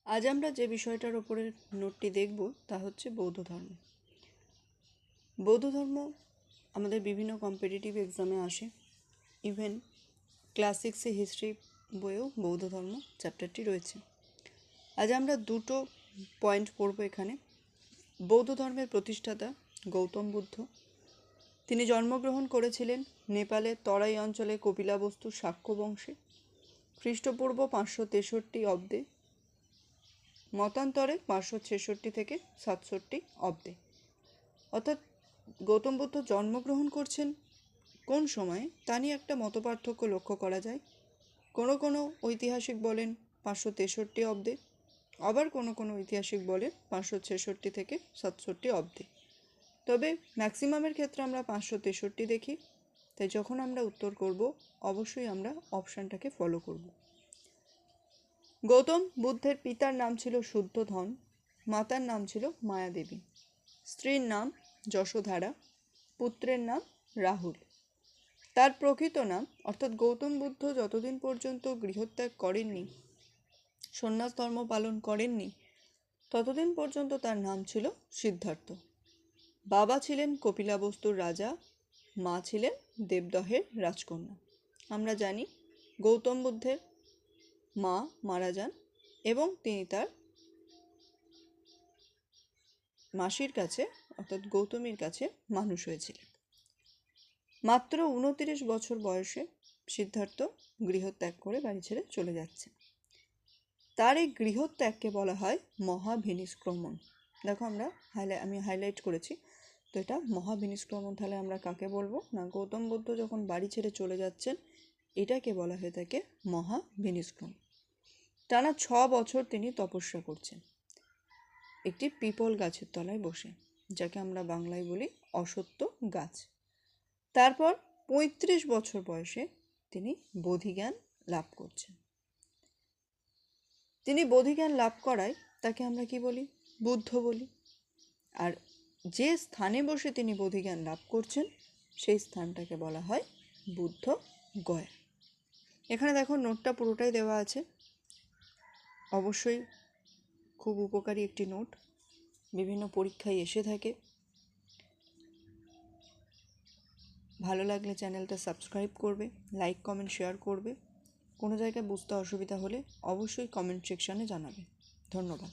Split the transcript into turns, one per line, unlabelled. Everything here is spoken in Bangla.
আজ আমরা যে বিষয়টার ওপরে নোটটি দেখব তা হচ্ছে বৌদ্ধ ধর্ম। বৌদ্ধ ধর্ম আমাদের বিভিন্ন কম্পিটিটিভ এক্সামে আসে। ইভেন ক্লাস 6 হিস্ট্রি বইয়েও বৌদ্ধ ধর্ম চ্যাপ্টারটি রয়েছে। আজ আমরা দুটো পয়েন্ট পড়ব এখানে। বৌদ্ধ ধর্মের প্রতিষ্ঠাতা গৌতম বুদ্ধ। তিনি জন্মগ্রহণ করেছিলেন নেপালের তরাই অঞ্চলে কপিলাবস্তুর শাক্য বংশে খ্রিস্টপূর্ব 563 অব্দে, মতান্তরে 566 থেকে 67 অব্দে। অর্থাৎ গৌতম বুদ্ধ জন্মগ্রহণ করছেন কোন সময়ে তা নিয়ে একটা মতপার্থক্য লক্ষ্য করা যায়। কোনো ঐতিহাসিক বলেন 563 অব্দে, আবার কোনো ঐতিহাসিক বলেন 566 থেকে 67 অব্দে। তবে ম্যাক্সিমামের ক্ষেত্রে আমরা 563 দেখি। তাই যখন আমরা উত্তর করব অবশ্যই আমরা অপশানটাকে ফলো করব। গৌতম বুদ্ধের পিতার নাম ছিল শুদ্ধোধন, মাতার নাম ছিল মায়াদেবী, স্ত্রীর নাম যশোধারা, পুত্রের নাম রাহুল। তার প্রকৃত নাম অর্থাৎ গৌতম বুদ্ধ যতদিন পর্যন্ত গৃহত্যাগ করেননি, সন্ন্যাস ধর্ম পালন করেননি, ততদিন পর্যন্ত তার নাম ছিল সিদ্ধার্থ। বাবা ছিলেন কপিলাবস্তুর রাজা, মা ছিলেন দেবদহের রাজকন্যা। আমরা জানি গৌতম বুদ্ধের মা মারা যান এবং তিনি তার মাসির কাছে অর্থাৎ গৌতমীর কাছে মানুষ হয়েছিলেন। মাত্র 29 বছর বয়সে সিদ্ধার্থ গৃহত্যাগ করে বাড়ি ছেড়ে চলে যাচ্ছে। তার এই গৃহত্যাগকে বলা হয় মহাভিনিষ্ক্রমণ। দেখো আমি হাইলাইট করেছি, তো এটা মহাভিনিষ্ক্রমণ। তাহলে আমরা কাকে বলবো না, গৌতম বুদ্ধ যখন বাড়ি ছেড়ে চলে যাচ্ছেন এটাকে বলা হয়ে থাকে মহাভিনিষ্ক্রমণ। টানা 6 বছর তিনি তপস্যা করছেন একটি পিপল গাছের তলায় বসে, যাকে আমরা বাংলায় বলি অশ্বত্থ গাছ। তারপর 35 বছর বয়সে তিনি বোধিজ্ঞান লাভ করছেন। তিনি বোধিজ্ঞান লাভ করায় তাকে আমরা কি বলি, বুদ্ধ বলি। আর যে স্থানে বসে তিনি বোধিজ্ঞান লাভ করছেন সেই স্থানটাকে বলা হয় বুদ্ধ গয়া। এখানে দেখো নোটটা পুরোটাই দেওয়া আছে, অবশ্যই খুব উপকারী একটি নোট, বিভিন্ন পরীক্ষায় এসে থাকে। ভালো লাগলে চ্যানেলটা সাবস্ক্রাইব করবে, লাইক কমেন্ট শেয়ার করবে। কোনো জায়গায় বুঝতে অসুবিধা হলে অবশ্যই কমেন্ট সেকশানে জানাবে। ধন্যবাদ।